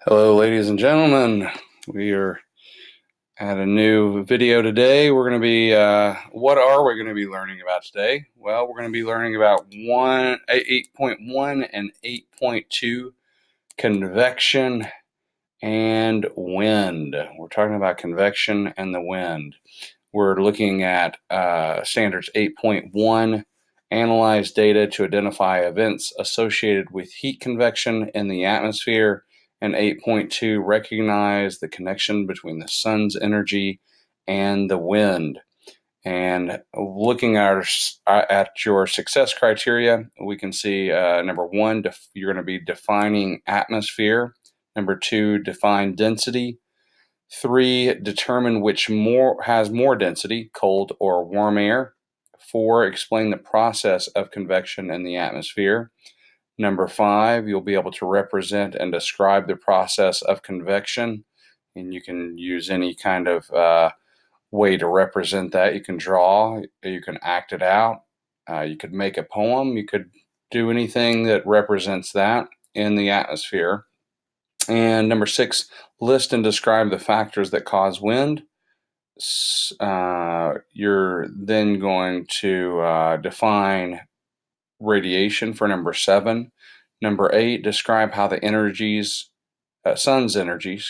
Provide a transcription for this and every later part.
Hello, ladies and gentlemen. We are at a new video today. We're going to be, what are we going to be learning about today? Well, we're going to be learning about 8.1 and 8.2 convection and wind. We're talking about convection and the wind. We're looking at standards 8.1, analyze data to identify events associated with heat convection in the atmosphere, and 8.2, recognize the connection between the sun's energy and the wind. And looking at your success criteria, we can see number one, you're going to be defining atmosphere. Number two, define density. Three, determine which has more density, cold or warm air. Four, explain the process of convection in the atmosphere. Number five, you'll be able to represent and describe the process of convection. And you can use any kind of way to represent that. You can draw, you can act it out, you could make a poem, you could do anything that represents that in the atmosphere. And number six, list and describe the factors that cause wind. You're then going to define radiation for number seven. Number eight, describe how the sun's energy,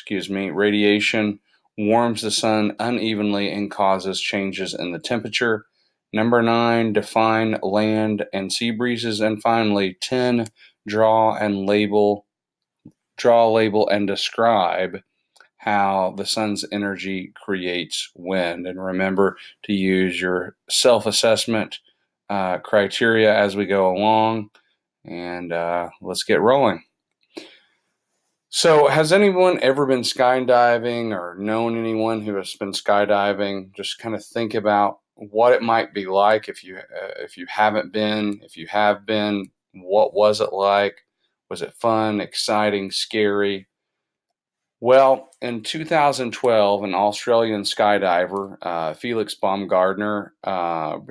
radiation warms the sun unevenly and causes changes in the temperature. Number nine, define land and sea breezes. And finally, 10, draw, label, and describe how the sun's energy creates wind. And remember to use your self-assessment criteria as we go along. And let's get rolling. So, has anyone ever been skydiving or known anyone who has been skydiving? Just kind of think about what it might be like if you haven't been. If you have been, what was it like? Was it fun, exciting, scary? Well, in 2012, an Australian skydiver, Felix Baumgartner,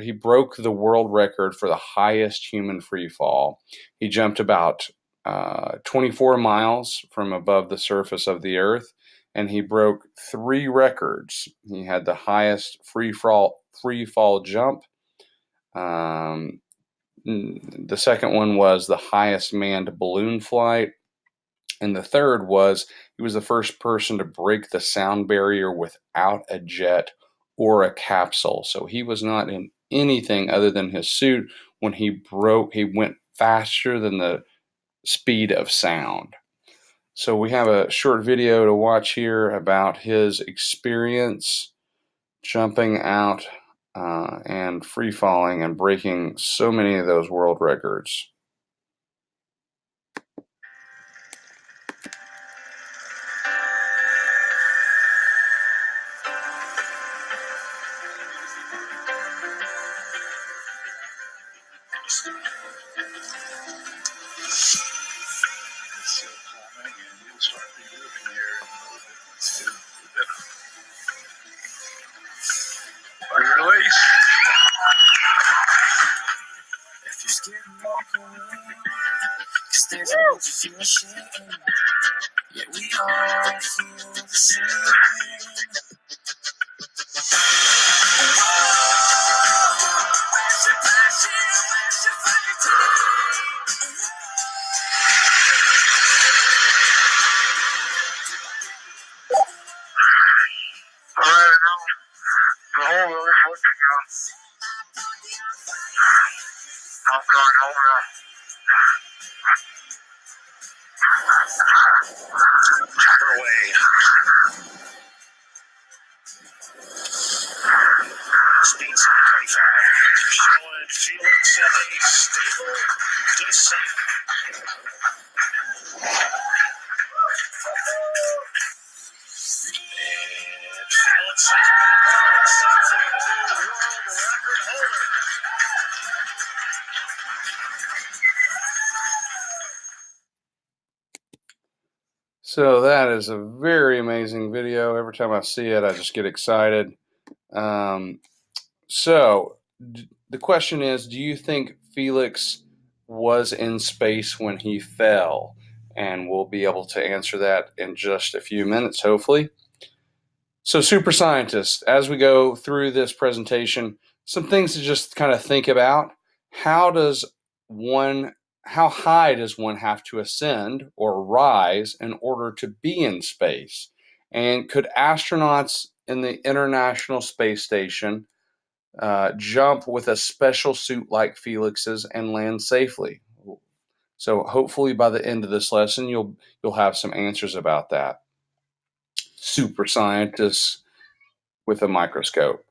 he broke the world record for the highest human free fall. He jumped about 24 miles from above the surface of the Earth, and he broke three records. He had the highest free fall jump. The second one was the highest manned balloon flight. And the third was he was the first person to break the sound barrier without a jet or a capsule. So he was not in anything other than his suit. When he went faster than the speed of sound. So we have a short video to watch here about his experience jumping out and free falling and breaking so many of those world records. Release. If you're scared, walk away. 'Cause there's a way to feel ashamed. Yeah, we all feel the same. Where's your passion? Where's your fire today? I'm going over. Her way. Speed 725. Showing Felix at a stable descent. And Felix has been found something. A new world record holder. So that is a very amazing video. Every time I see it, I just get excited. So the question is, do you think Felix was in space when he fell? and we'll be able to answer that in just a few minutes, hopefully. So, super scientists, as we go through this presentation, some things to just kind of think about. How does one, how high does one have to ascend or rise in order to be in space? And could astronauts in the International Space Station jump with a special suit like Felix's and land safely? So hopefully by the end of this lesson, you'll have some answers about that. Super scientists with a microscope.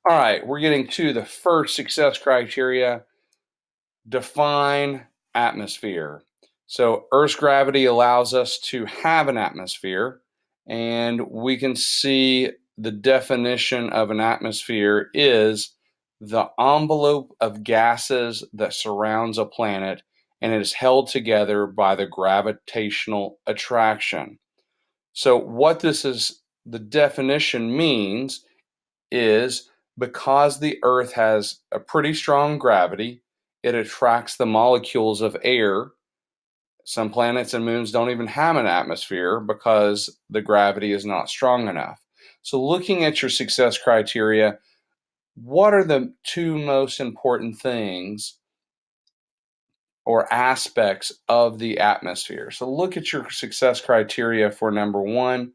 All right, we're getting to the first success criteria: define atmosphere. So, Earth's gravity allows us to have an atmosphere, and we can see the definition of an atmosphere is the envelope of gases that surrounds a planet, and it is held together by the gravitational attraction. So, what this is, the definition means is because the Earth has a pretty strong gravity, it attracts the molecules of air. Some planets and moons don't even have an atmosphere because the gravity is not strong enough. So, looking at your success criteria, what are the two most important things or aspects of the atmosphere? So, look at your success criteria for number one.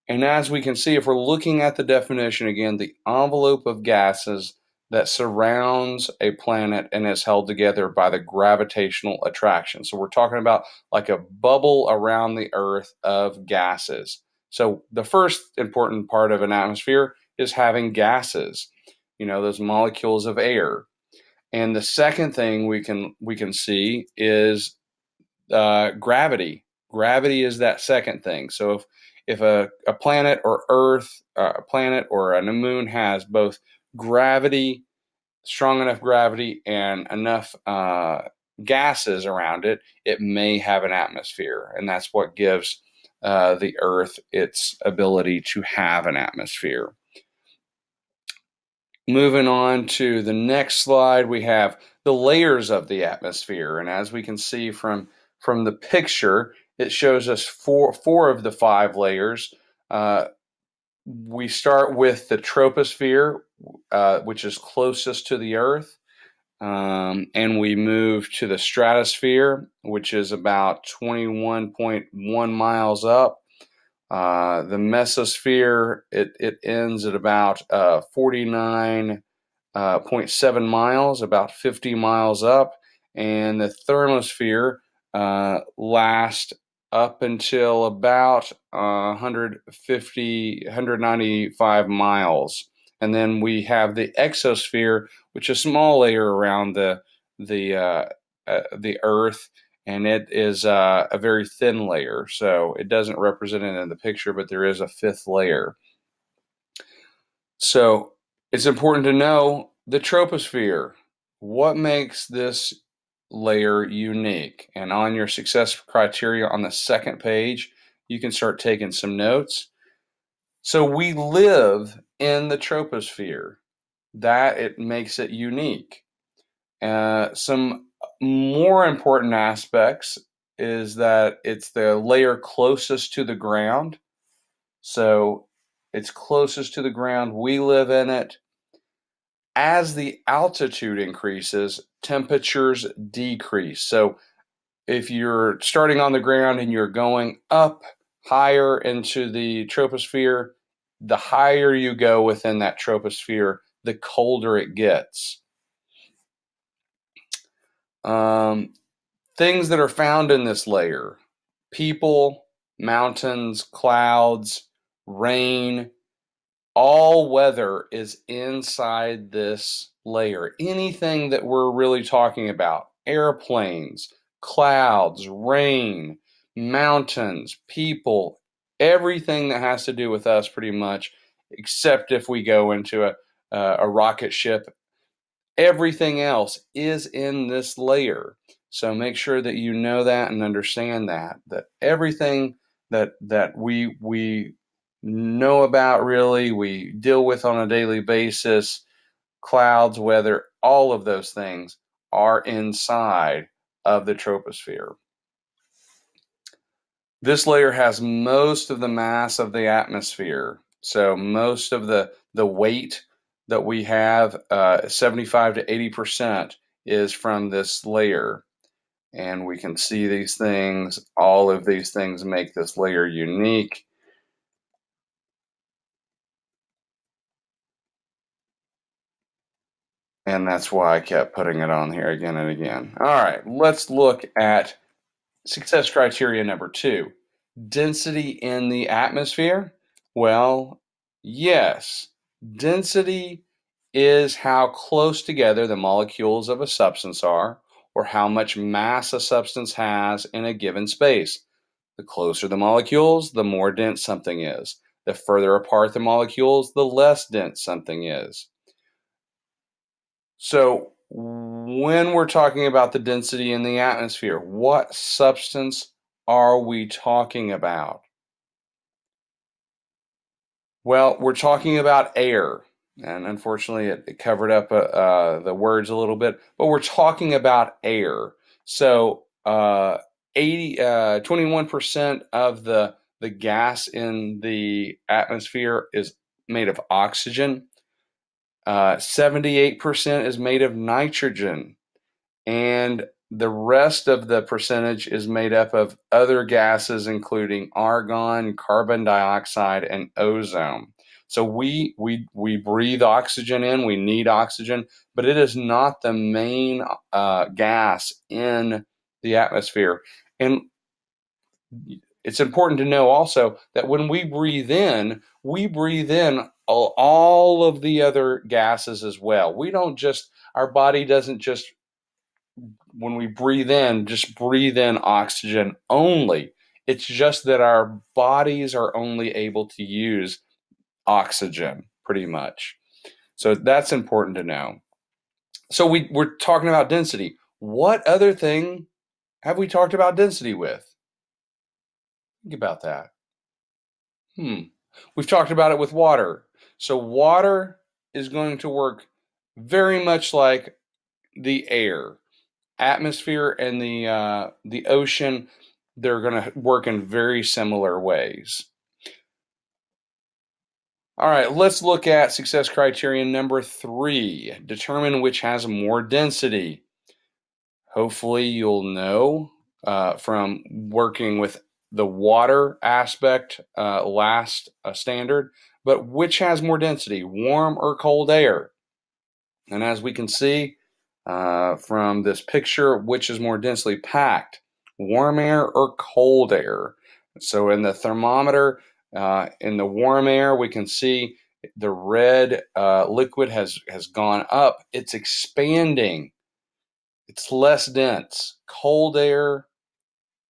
And as we can see, if we're looking at the definition again, the envelope of gases that surrounds a planet and is held together by the gravitational attraction. So we're talking about like a bubble around the Earth of gases. So the first important part of an atmosphere is having gases, those molecules of air. And the second thing we can see is gravity. Gravity is that second thing. So if a planet or Earth, a planet or a moon has both gravity, strong enough gravity, and enough gases around it, it may have an atmosphere, and that's what gives the Earth its ability to have an atmosphere. Moving on to the next slide, we have the layers of the atmosphere. And as we can see from the picture, it shows us four of the five layers. We start with the troposphere, which is closest to the Earth. And we move to the stratosphere, which is about 21.1 miles up. The mesosphere, it ends at about 49.7 miles, about 50 miles up, and the thermosphere lasts up until about 195 miles. And then we have the exosphere, which is a small layer around the Earth, and it is a very thin layer. So it doesn't represent it in the picture, but there is a fifth layer. So it's important to know the troposphere. What makes this layer unique? And on your success criteria on the second page, you can start taking some notes. So we live in the troposphere. That it makes it unique. Some more important aspects is that it's the layer closest to the ground. So it's closest to the ground. We live in it. As the altitude increases, temperatures decrease. So if you're starting on the ground and you're going up higher into the troposphere, the higher you go within that troposphere, the colder it gets. Things that are found in this layer: people, mountains, clouds, rain, all weather is inside this layer. Anything that we're really talking about: airplanes, clouds, rain, mountains, people, everything that has to do with us pretty much, except if we go into a rocket ship. Everything else is in this layer. So make sure that you know that and understand that everything that we know about, really, we deal with on a daily basis, clouds, weather, all of those things are inside of the troposphere. This layer has most of the mass of the atmosphere. So most of the weight that we have, 75 to 80%, is from this layer. And we can see these things. All of these things make this layer unique. And that's why I kept putting it on here again and again. All right, let's look at success criteria number 2. Density in the atmosphere? Well, yes. Density is how close together the molecules of a substance are, or how much mass a substance has in a given space. The closer the molecules, the more dense something is. The further apart the molecules, the less dense something is. So, when we're talking about the density in the atmosphere, what substance are we talking about? Well, we're talking about air, and unfortunately, it covered up the words a little bit, but we're talking about air. So, 21% of the gas in the atmosphere is made of oxygen. 78% is made of nitrogen, and the rest of the percentage is made up of other gases, including argon, carbon dioxide, and ozone. So we breathe oxygen in. We need oxygen, but it is not the main gas in the atmosphere. And it's important to know also that when we breathe in all of the other gases as well. We don't just, our body doesn't just, when we breathe in, just breathe in oxygen only. It's just that our bodies are only able to use oxygen pretty much. So that's important to know. So we're talking about density. What other thing have we talked about density with? Think about that. Hmm. We've talked about it with water. So water is going to work very much like the air, atmosphere, and the ocean. They're going to work in very similar ways. All right, let's look at success criterion number 3. Determine which has more density. Hopefully, you'll know from working with the water aspect last standard, but which has more density, warm or cold air? And as we can see from this picture, which is more densely packed, warm air or cold air? So in the thermometer, in the warm air, we can see the red liquid has gone up. It's expanding. It's less dense. Cold air,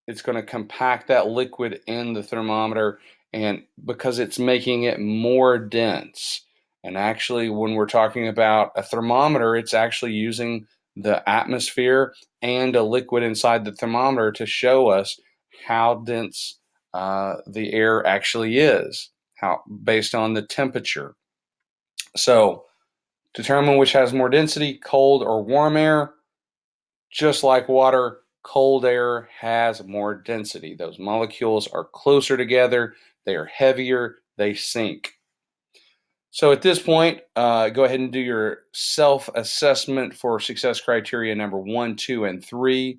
it's going to compact that liquid in the thermometer, and because it's making it more dense. And actually, when we're talking about a thermometer, it's actually using the atmosphere and a liquid inside the thermometer to show us how dense the air actually is, how based on the temperature. So, determine which has more density, cold or warm air. Just like water, cold air has more density. Those molecules are closer together, they are heavier, they sink. So at this point, go ahead and do your self-assessment for success criteria number 1, 2, and 3.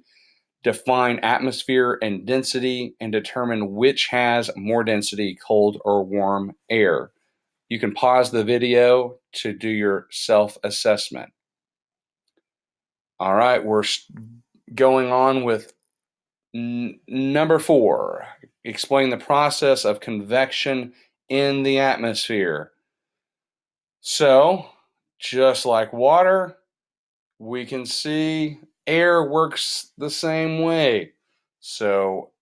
Define atmosphere and density and determine which has more density, cold or warm air. You can pause the video to do your self-assessment. All right, we're going on with number 4, explain the process of convection in the atmosphere. So, just like water, we can see air works the same way. So,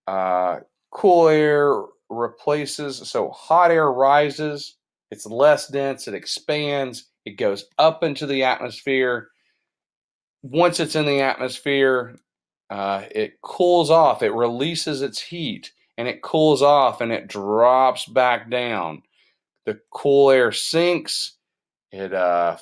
cool air replaces, so hot air rises, it's less dense, it expands, it goes up into the atmosphere. Once it's in the atmosphere, it cools off, it releases its heat, and it cools off and it drops back down. The cool air sinks, it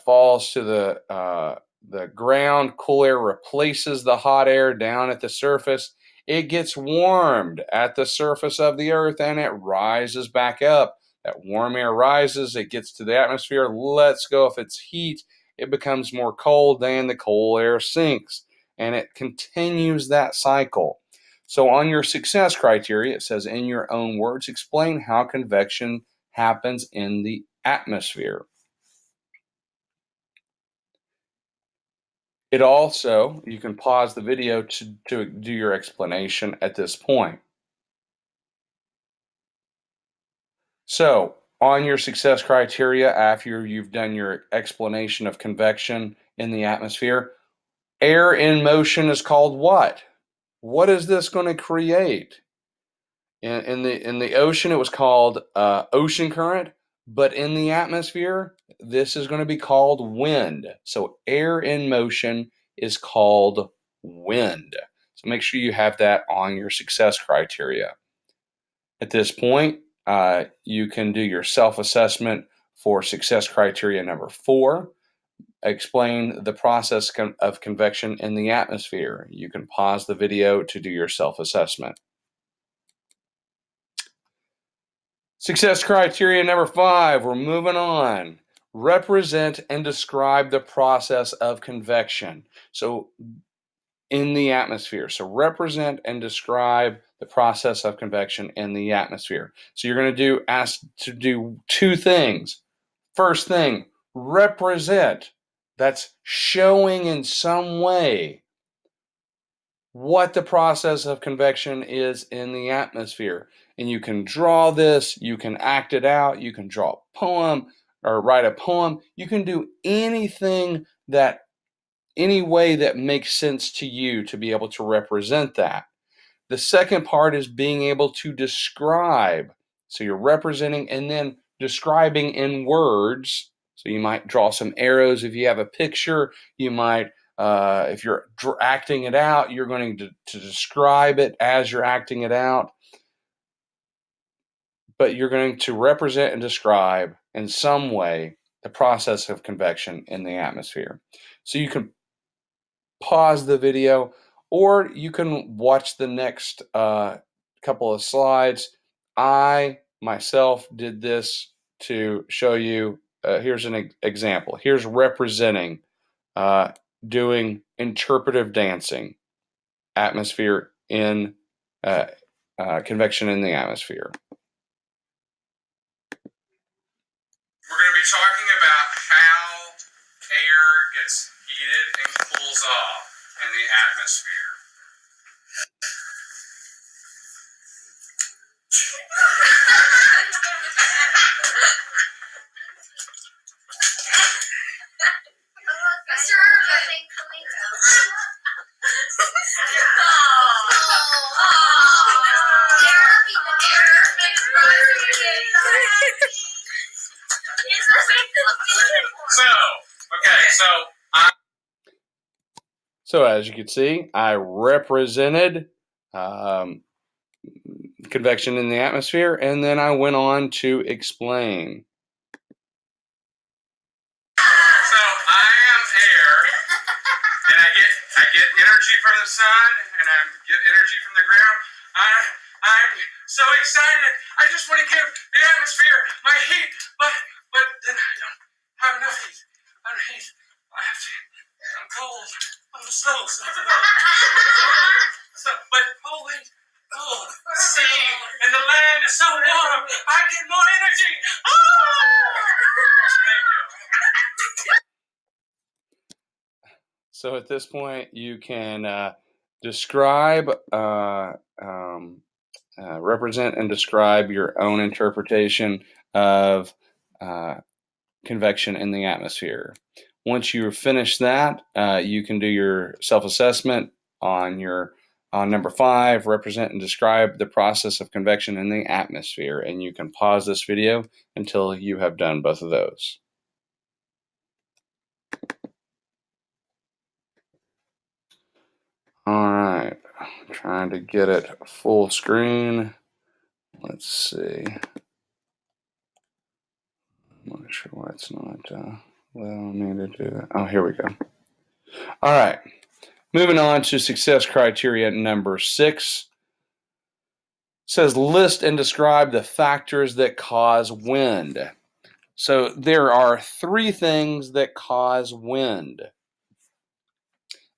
falls to the ground. Cool air replaces the hot air down at the surface. It gets warmed at the surface of the earth and it rises back up. That warm air rises, it gets to the atmosphere, lets go of its heat, it becomes more cold, then the cold air sinks, and it continues that cycle. So on your success criteria, it says, in your own words, explain how convection happens in the atmosphere. It also, you can pause the video to do your explanation at this point. So, on your success criteria, after you've done your explanation of convection in the atmosphere, air in motion is called what? What is this going to create? In the ocean, it was called ocean current, but in the atmosphere, this is going to be called wind. So air in motion is called wind. So make sure you have that on your success criteria. At this point, you can do your self-assessment for success criteria number 4. Explain the process of convection in the atmosphere. You can pause the video to do your self-assessment. Success criteria number 5, we're moving on. Represent and describe the process of convection. So in the atmosphere. So represent and describe the process of convection in the atmosphere. So you're going to ask to do 2 things. First thing, represent. That's showing in some way what the process of convection is in the atmosphere. And you can draw this, you can act it out, you can draw a poem or write a poem. You can do anything any way that makes sense to you to be able to represent that. The second part is being able to describe. So you're representing and then describing in words. So you might draw some arrows if you have a picture. You might, if you're acting it out, you're going to describe it as you're acting it out. But you're going to represent and describe in some way the process of convection in the atmosphere. So you can pause the video, or you can watch the next couple of slides. I myself did this to show you. Here's an example. Here's representing doing interpretive dancing, atmosphere in convection in the atmosphere. We're going to be talking about how air gets heated and cools off in the atmosphere. So as you can see, I represented convection in the atmosphere, and then I went on to explain. So I am air, and I get energy from the sun, and I get energy from the ground. I'm so excited. I just want to give the atmosphere my heat, but then I don't have enough heat. I don't heat. I have to. I'm cold. I'm so but oh wait. Oh, the sea and the land is so warm. I get more energy. Oh! Thank you. So at this point, you can describe, represent and describe your own interpretation of convection in the atmosphere. Once you finish that, you can do your self-assessment on number 5, represent and describe the process of convection in the atmosphere, and you can pause this video until you have done both of those. All right, I'm trying to get it full screen. Let's see. I'm not sure why it's not allowing me to do that. Oh, here we go. All right. Moving on to success criteria number 6. It says list and describe the factors that cause wind. So there are 3 things that cause wind: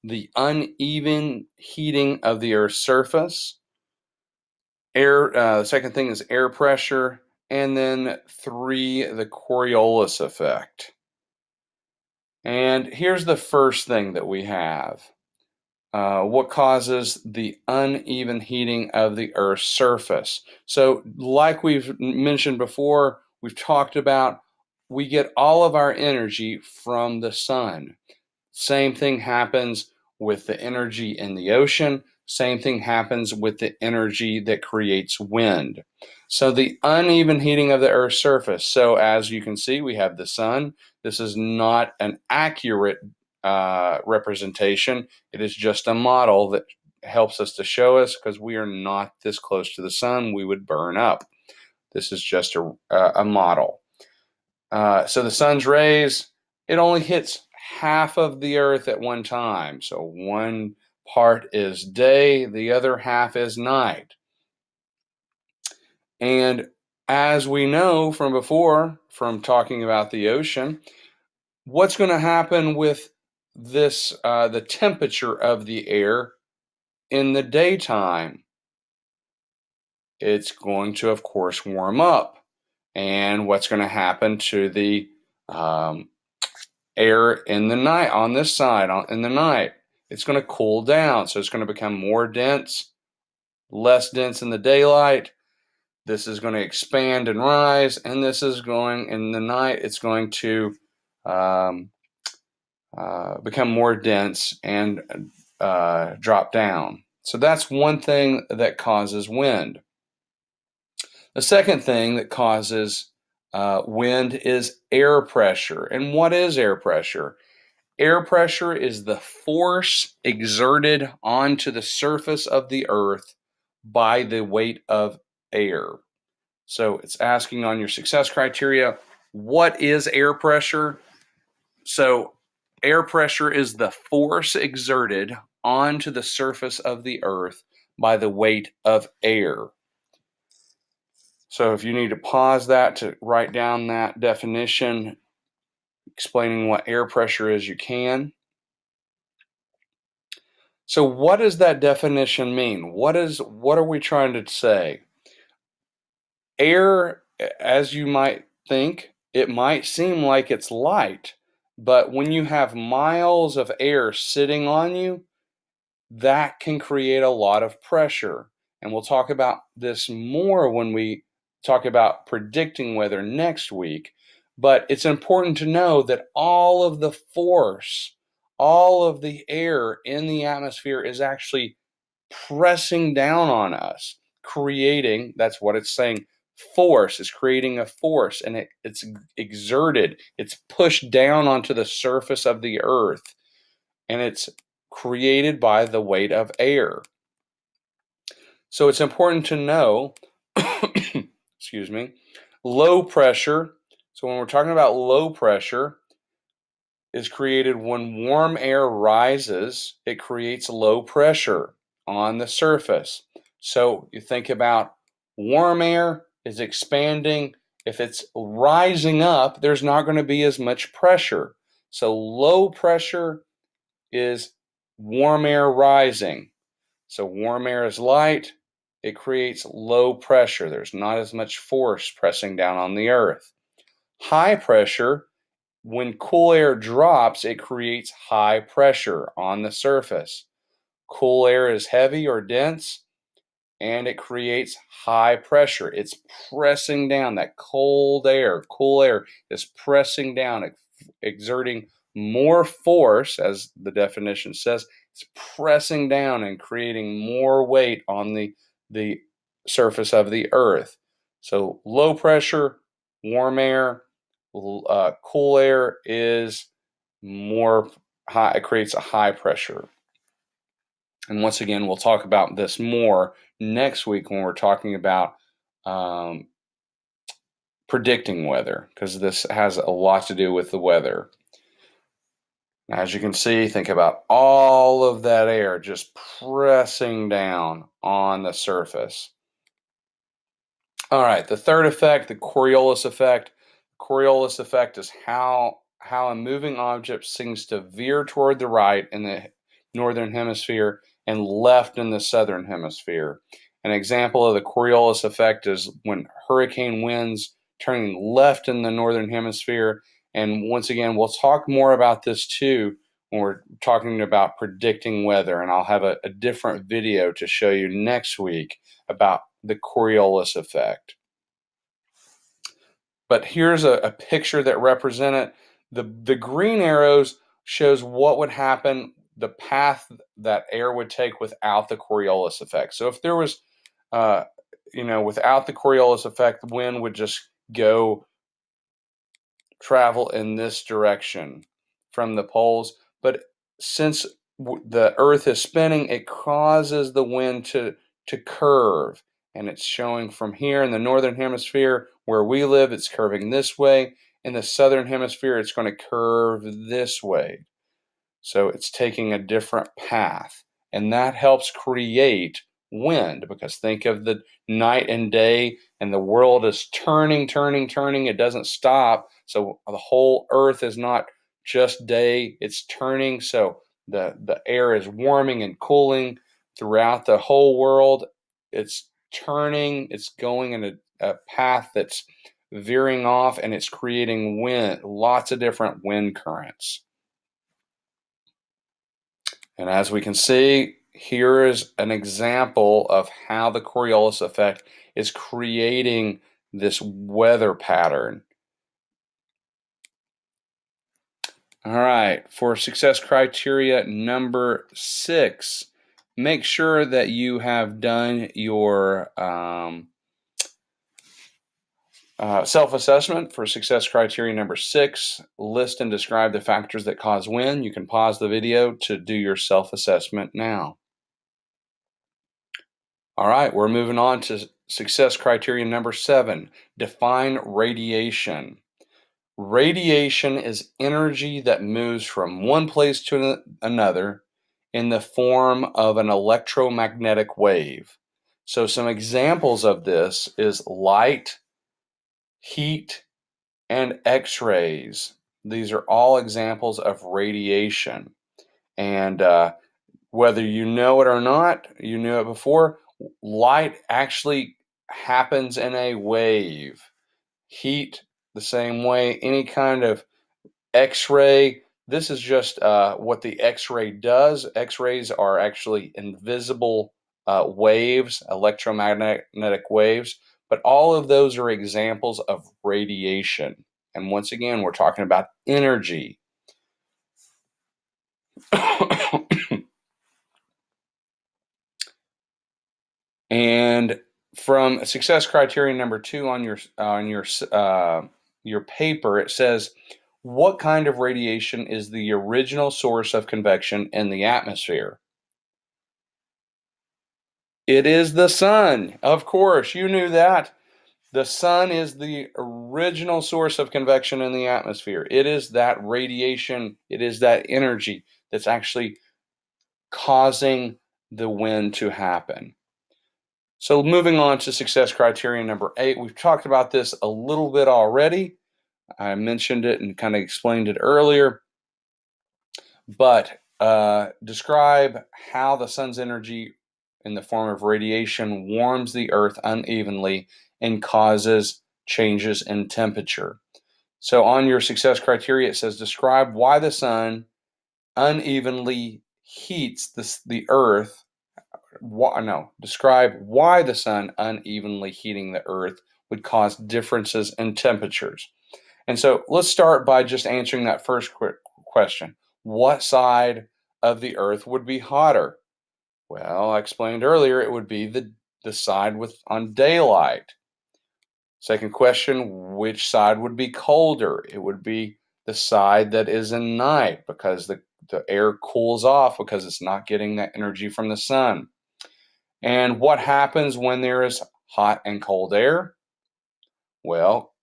the uneven heating of the Earth's surface, the second thing is air pressure, and then 3, the Coriolis effect. And here's the first thing that we have. What causes the uneven heating of the Earth's surface? So, like we've mentioned before, we've talked about, we get all of our energy from the sun. Same thing happens with the energy in the ocean. Same thing happens with the energy that creates wind. So the uneven heating of the Earth's surface. So as you can see, we have the sun. This is not an accurate representation. It is just a model that helps us to show us, because we are not this close to the sun, we would burn up. This is just a model. So the sun's rays, it only hits half of the Earth at one time. So one part is day, the other half is night. And as we know from before, from talking about the ocean, what's going to happen with this, the temperature of the air in the daytime? It's going to, of course, warm up. And what's going to happen to the air in the night, on this side, in the night? It's going to cool down. So it's going to become more dense, less dense in the daylight. This is going to expand and rise, and this is going, in the night, it's going to become more dense and drop down. So that's one thing that causes wind. The second thing that causes wind is air pressure. And what is air pressure? Air pressure is the force exerted onto the surface of the Earth by the weight of air. So it's asking on your success criteria, what is air pressure? So air pressure is the force exerted onto the surface of the Earth by the weight of air. So if you need to pause that to write down that definition, explaining what air pressure is, you can. So what does that definition mean? What are we trying to say? Air, as you might think, it might seem like it's light, but when you have miles of air sitting on you, that can create a lot of pressure. And we'll talk about this more when we talk about predicting weather next week. But it's important to know that all of the force, all of the air in the atmosphere is actually pressing down on us, creating, that's what it's saying, force is creating a force, and it's exerted, it's pushed down onto the surface of the Earth, and it's created by the weight of air. So it's important to know, excuse me, low pressure. So when we're talking about low pressure, is created when warm air rises, it creates low pressure on the surface. So you think about warm air is expanding. If it's rising up, there's not going to be as much pressure. So low pressure is warm air rising. So warm air is light. It creates low pressure. There's not as much force pressing down on the Earth. High pressure, when cool air drops, it creates high pressure on the surface. Cool air is heavy or dense, and it creates high pressure. It's pressing down. That cool air is pressing down, exerting more force, as the definition says. It's pressing down and creating more weight on the surface of the Earth. So low pressure, warm air, cool air is more high. It creates a high pressure. And once again, we'll talk about this more next week when we're talking about predicting weather, because this has a lot to do with the weather. As you can see, think about all of that air just pressing down on the surface. All right, the third effect, the Coriolis effect. Coriolis effect is how a moving object seems to veer toward the right in the northern hemisphere and left in the southern hemisphere. An example of the Coriolis effect is when hurricane winds turning left in the northern hemisphere. And once again, we'll talk more about this too when we're talking about predicting weather. And I'll have a different video to show you next week about the Coriolis effect. But here's a picture that represented the green arrows shows what would happen, the path that air would take without the Coriolis effect. So if there was, without the Coriolis effect, the wind would just go travel in this direction from the poles. But since the Earth is spinning, it causes the wind to curve. And it's showing from here in the northern hemisphere where we live, it's curving this way. In the southern hemisphere, it's going to curve this way. So it's taking a different path. And that helps create wind, because think of the night and day, and the world is turning, turning, turning. It doesn't stop. So the whole earth is not just day, it's turning. So the air is warming and cooling throughout the whole world. It's turning, it's going in a path that's veering off, and it's creating wind, lots of different wind currents. And as we can see, here is an example of how the Coriolis effect is creating this weather pattern. All right, for success criteria number 6, make sure that you have done your self-assessment for success criteria number 6. List and describe the factors that cause wind. You can pause the video to do your self-assessment now. All right, we're moving on to success criteria number 7. Define radiation. Radiation is energy that moves from one place to another in the form of an electromagnetic wave. So some examples of this is light, heat, and X-rays. These are all examples of radiation. And whether you know it or not, you knew it before, light actually happens in a wave. Heat, the same way. Any kind of X-ray, this is just what the X-ray does. X-rays are actually invisible waves, electromagnetic waves, but all of those are examples of radiation. And once again, we're talking about energy. And from success criteria number 2 on your paper, it says, what kind of radiation is the original source of convection in the atmosphere? It is the sun. Of course, you knew that. The sun is the original source of convection in the atmosphere. It is that radiation, it is that energy that's actually causing the wind to happen. So moving on to success criteria number 8, we've talked about this a little bit already. I mentioned it and kind of explained it earlier, but describe how the sun's energy in the form of radiation warms the earth unevenly and causes changes in temperature. So on your success criteria, it says describe why the sun unevenly heats the earth. Describe why the sun unevenly heating the earth would cause differences in temperatures. And so let's start by just answering that first question. What side of the earth would be hotter? Well, I explained earlier it would be the side on daylight. Second question, which side would be colder? It would be the side that is in night, because the air cools off because it's not getting that energy from the sun. And what happens when there is hot and cold air? Well,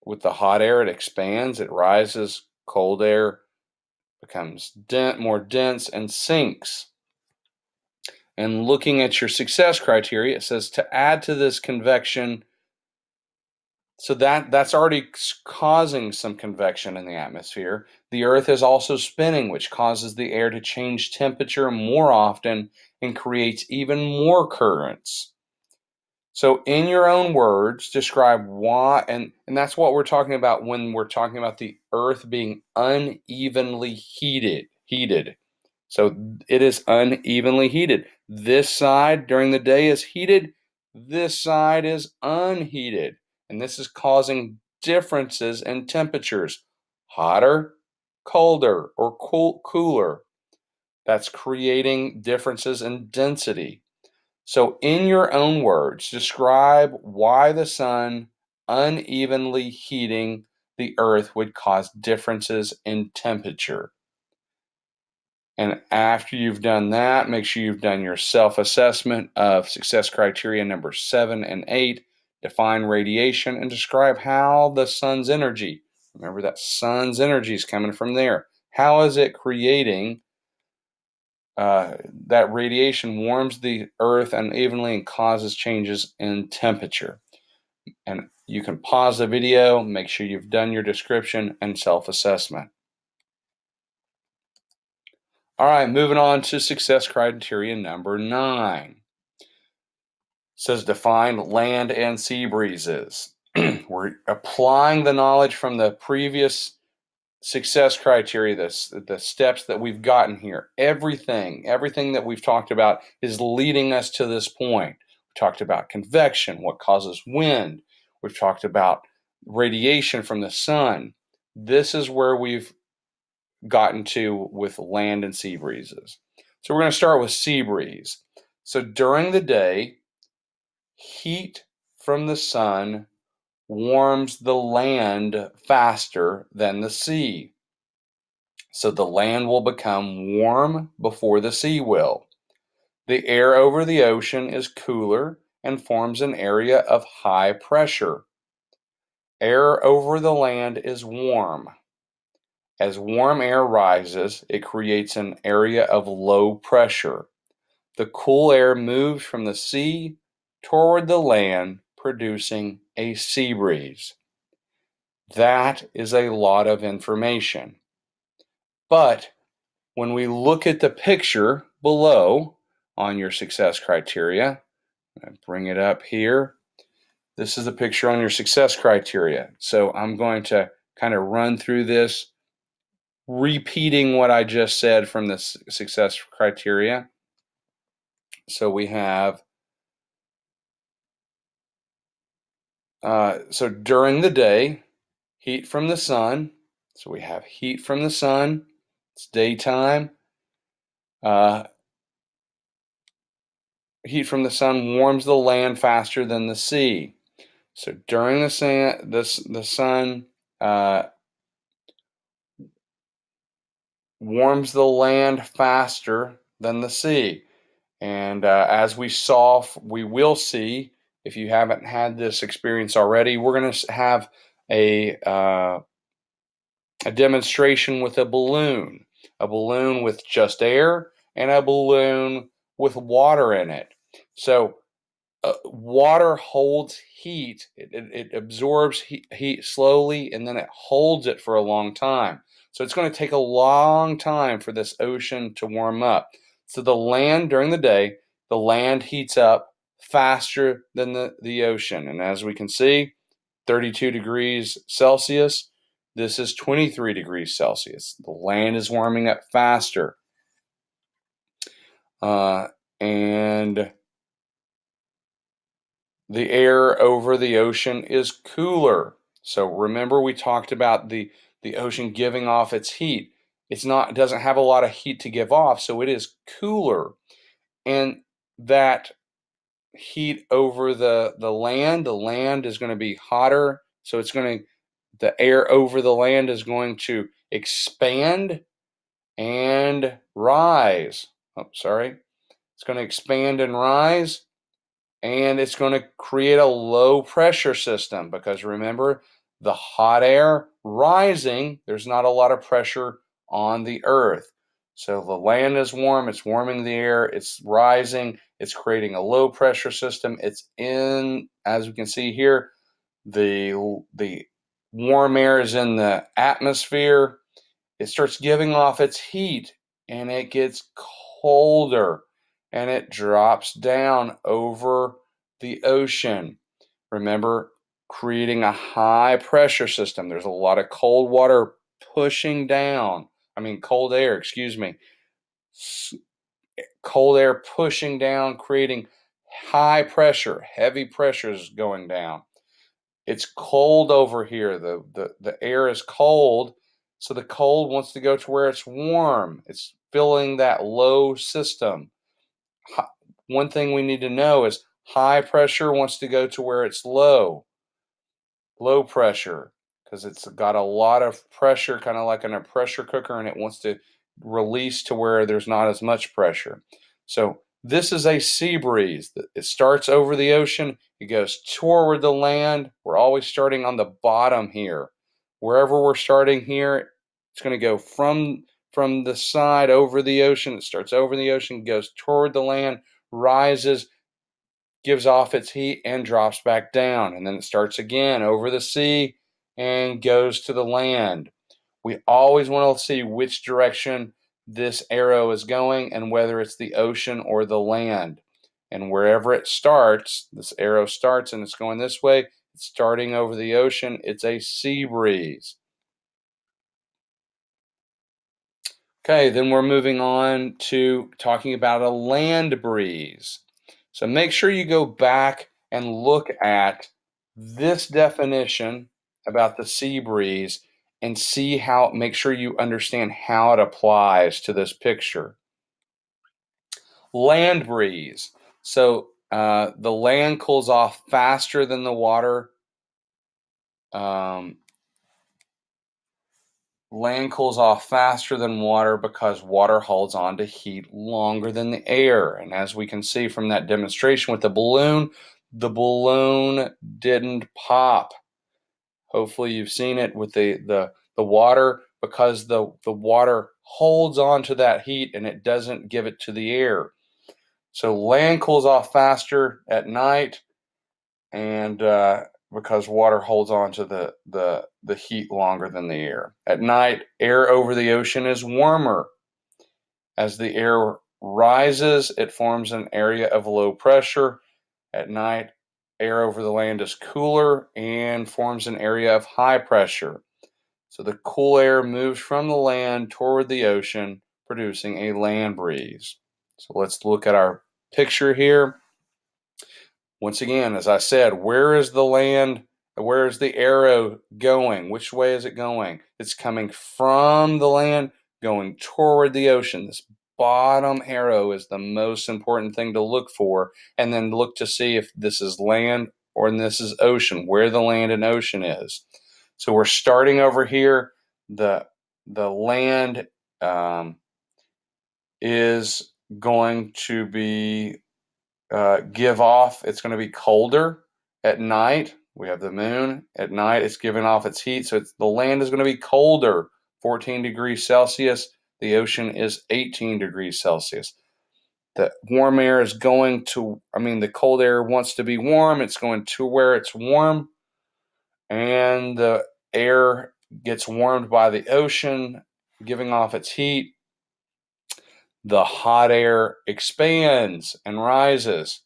with the hot air, it expands, it rises, cold air becomes more dense and sinks. And looking at your success criteria, it says to add to this convection. So that's already causing some convection in the atmosphere. The Earth is also spinning, which causes the air to change temperature more often and creates even more currents. So in your own words, describe why, and that's what we're talking about when we're talking about the Earth being unevenly heated. So it is unevenly heated. This side during the day is heated, this side is unheated. And this is causing differences in temperatures, hotter, colder, or cooler. That's creating differences in density. So, in your own words, describe why the sun unevenly heating the earth would cause differences in temperature. And after you've done that, make sure you've done your self-assessment of success criteria number 7 and 8. Define radiation and describe how the sun's energy, remember that sun's energy is coming from there. How is it creating that radiation warms the earth unevenly and causes changes in temperature? And you can pause the video, make sure you've done your description and self-assessment. All right, moving on to success criteria number 9. It says define land and sea breezes. We're applying the knowledge from the previous success criteria, the steps that we've gotten here. Everything that we've talked about is leading us to this point. We talked about convection, what causes wind. We've talked about radiation from the sun. This is where we've gotten to with land and sea breezes. So we're going to start with sea breeze. So during the day, heat from the sun warms the land faster than the sea. So the land will become warm before the sea will. The air over the ocean is cooler and forms an area of high pressure. Air over the land is warm. As warm air rises, it creates an area of low pressure. The cool air moves from the sea toward the land, producing a sea breeze. That is a lot of information. But when we look at the picture below on your success criteria, bring it up here. This is the picture on your success criteria. So I'm going to kind of run through this, repeating what I just said from the success criteria. So we have, so during the day, heat from the sun. So we have heat from the sun. It's daytime. Heat from the sun warms the land faster than the sea. So during the sun warms the land faster than the sea. And as we will see, if you haven't had this experience already, we're going to have a demonstration with a balloon with just air and a balloon with water in it. So water holds heat. It absorbs heat slowly, and then it holds it for a long time. So it's going to take a long time for this ocean to warm up. So the land during the day, the land heats up faster than the ocean. And as we can see, 32 degrees Celsius, this is 23 degrees Celsius. The land is warming up faster. And the air over the ocean is cooler. So remember we talked about the ocean giving off its heat. It doesn't have a lot of heat to give off, so it is cooler. And that heat over the land is going to be hotter. So the air over the land is going to expand and rise. Oh, sorry. It's going to expand and rise. And it's going to create a low pressure system because remember, the hot air rising, there's not a lot of pressure on the earth. So the land is warm, it's warming the air, it's rising, it's creating a low pressure system. It's in, as we can see here, the warm air is in the atmosphere. It starts giving off its heat and it gets colder and it drops down over the ocean. Remember, creating a high pressure system. There's a lot of cold water pushing down. Cold air, excuse me. Cold air pushing down, creating high pressure, heavy pressures going down. It's cold over here. The air is cold, so the cold wants to go to where it's warm. It's filling that low system. One thing we need to know is high pressure wants to go to where it's low pressure, because it's got a lot of pressure, kind of like in a pressure cooker, and it wants to release to where there's not as much pressure. So this is a sea breeze. It starts over the ocean, it goes toward the land. We're always starting on the bottom here. Wherever we're starting here, it's going to go from the side over the ocean. It starts over the ocean, goes toward the land, rises, gives off its heat, and drops back down. And then it starts again over the sea and goes to the land. We always want to see which direction this arrow is going and whether it's the ocean or the land. And wherever it starts, this arrow starts and it's going this way, it's starting over the ocean, it's a sea breeze. Okay, then we're moving on to talking about a land breeze. So make sure you go back and look at this definition about the sea breeze and see how, make sure you understand how it applies to this picture. Land breeze. So the land cools off faster than the water. Land cools off faster than water because water holds on to heat longer than the air. And as we can see from that demonstration with the balloon didn't pop. Hopefully you've seen it with the water, because the water holds on to that heat and it doesn't give it to the air. So land cools off faster at night, and because water holds on to the heat longer than the air. At night, air over the ocean is warmer. As the air rises, it forms an area of low pressure. At night, air over the land is cooler and forms an area of high pressure. So the cool air moves from the land toward the ocean, producing a land breeze. So let's look at our picture here. Once again, as I said, where is the land? Where is the arrow going? Which way is it going? It's coming from the land, going toward the ocean. This bottom arrow is the most important thing to look for, and then look to see if this is land or this is ocean, where the land and ocean is. So we're starting over here. The land is going to be give off, it's going to be colder at night. We have the moon. At night, it's giving off its heat. So the land is going to be colder, 14 degrees Celsius. The ocean is 18 degrees Celsius. The warm air is going to, the cold air wants to be warm. It's going to where it's warm. And the air gets warmed by the ocean, giving off its heat. The hot air expands and rises,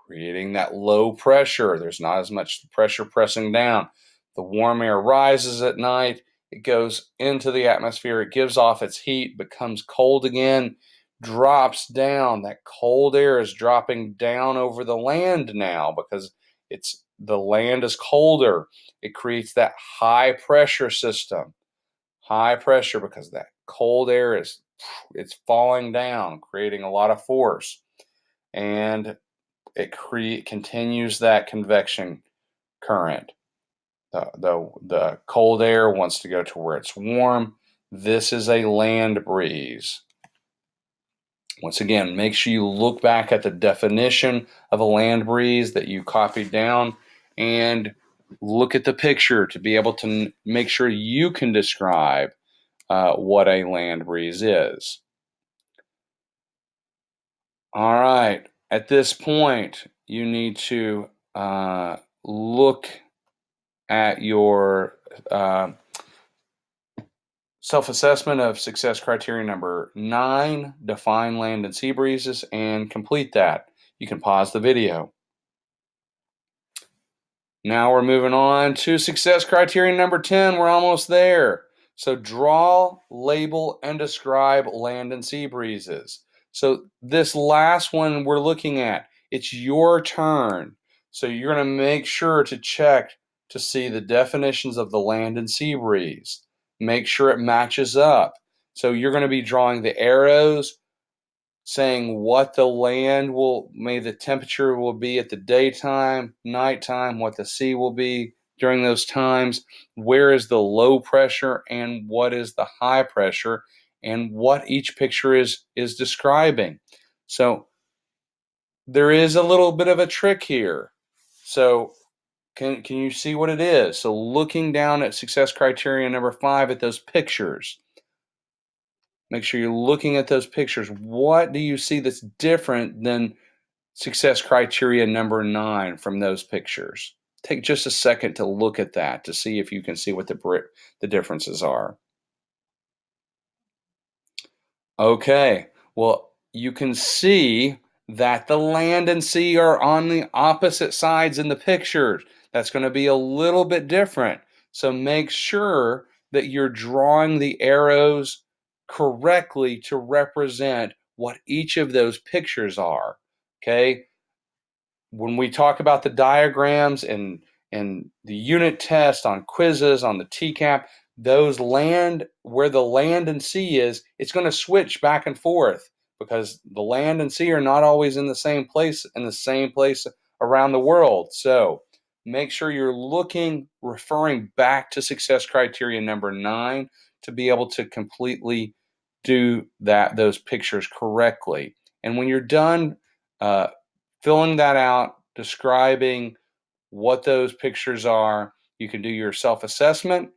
creating that low pressure. There's not as much pressure pressing down. The warm air rises at night. It goes into the atmosphere. It gives off its heat, becomes cold again, drops down. That cold air is dropping down over the land now because the land is colder. It creates that high pressure system. High pressure because that cold air it's falling down, creating a lot of force. And it continues that convection current. The cold air wants to go to where it's warm. This is a land breeze. Once again, make sure you look back at the definition of a land breeze that you copied down and look at the picture to be able to make sure you can describe what a land breeze is. All right. At this point, you need to look at your self-assessment of success criteria number 9, define land and sea breezes, and complete that. You can pause the video. Now we're moving on to success criteria number 10. We're almost there. So draw, label, and describe land and sea breezes. So this last one we're looking at, it's your turn. So you're going to make sure to check to see the definitions of the land and sea breeze. Make sure it matches up. So you're going to be drawing the arrows saying what the land will, maybe the temperature will be at the daytime, nighttime, what the sea will be during those times, where is the low pressure and what is the high pressure, and what each picture is describing. So there is a little bit of a trick here. So can you see what it is? So looking down at success criteria number 5 at those pictures, make sure you're looking at those pictures. What do you see that's different than success criteria number 9 from those pictures? Take just a second to look at that to see if you can see what the differences are. Okay, well, you can see that the land and sea are on the opposite sides in the pictures. That's going to be a little bit different. So make sure that you're drawing the arrows correctly to represent what each of those pictures are. Okay, when we talk about the diagrams and the unit test on quizzes on the TCAP, those land where the land and sea is, it's going to switch back and forth because the land and sea are not always in the same place around the world. So make sure you're referring back to success criteria number 9 to be able to completely do those pictures correctly. And when you're done filling that out, describing what those pictures are, you can do your self-assessment.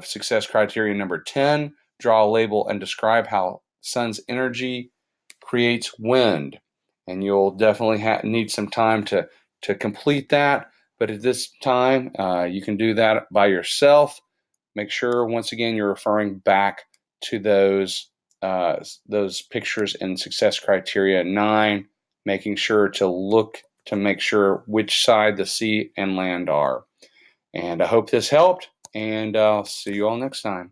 Success criteria number 10, draw, label, and describe how sun's energy creates wind. And you'll definitely need some time to complete that. But at this time, you can do that by yourself. Make sure, once again, you're referring back to those pictures in success criteria 9, making sure to look to make sure which side the sea and land are. And I hope this helped, and I'll see you all next time.